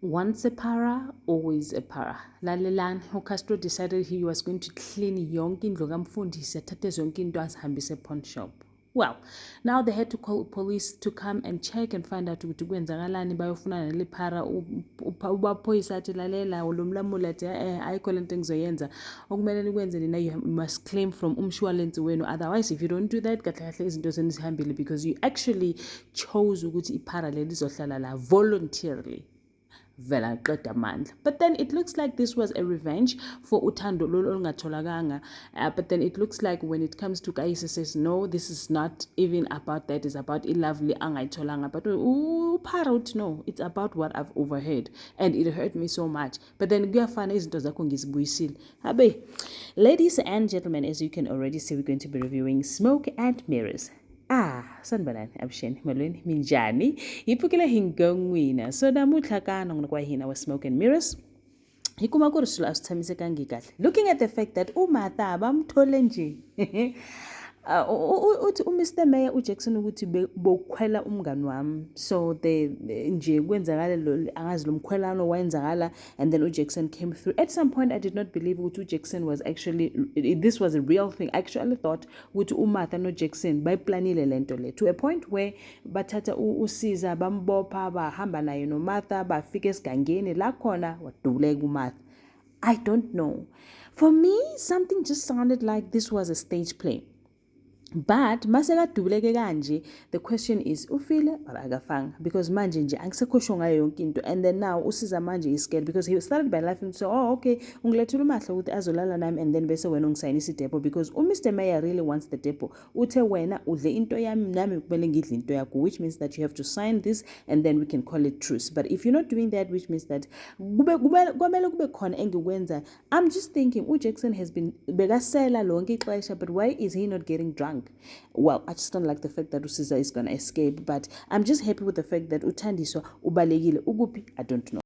Once a para, always a para. Lalelani, uCastro decided he was going to clean yonke indlu kaMfundisi athathe zonke into azihambise pawn shop. Well, now they had to call police to come and check and find out ukuthi kwenzakalani bayofuna nale para ubaphoyisa athi lalela lo mlamuli athi ayikho lento engizoyenza okumele nikwenze nina you must claim from umshwalense wenu, otherwise if you don't do that kahle kahle izinto senizihambile because you actually chose ukuthi ipara leli lizohlala la voluntarily. But then it looks like this was a revenge for uthando olungatholakanga. But then it looks like when it comes to Kaisa says no, this is not even about that, it's about ilovely angayitholanga. But Parrot, no, it's about what I've overheard and it hurt me so much. But then kuyafana izinto zakho ngizibuyisile. Habe, ladies and gentlemen, as you can already see, we're going to be reviewing Smoke and Mirrors. Sanibonani abusheni molweni minjani iphukile hingongwina so namuhla kana ngokwa hina wa Smoke and Mirrors ikuma ku ri swilo asithamise kangi kahle looking at the fact that uMartha bamthole nje uthi uMr Mayor uJackson ukuthi bokukhwela umngani wami so the nje kwenzakala lo angazi lo mkhwelano wayenzakala and then uJackson came through. At some point I did not believe ukuthi uJackson was actually this was a real thing. I actually thought ukuthi uMartha noJackson bayiplanile lento le to a point where bathatha uSiza bambopha bahamba naye noMartha bafika esigangeni la khona wadubuleka uMartha. I don't know. For me, something just sounded like this was a stage play. But masekadubuleke kanje, the question is ufile or akafanga because manje nje angisekhosho ngayo yonke into and then now uSiza manje is scared because he started by laughing so okay ungilethula uMahla ukuthi azolala nami and then bese wena ungisayinisa idepo because uMr Mayor really wants the depo uthe wena udle into yami nami kumele ngidle into yakho, which means that you have to sign this and then we can call it truce. But if you're not doing that, which means that kumele kube khona engikwenza. I'm just thinking uJackson has been bekasela lonke ixesha, but why is he not getting drunk? Well, I just don't like the fact that uSiza is gonna escape, but I'm just happy with the fact that uThandiswa ubalekile ukuphi I don't know.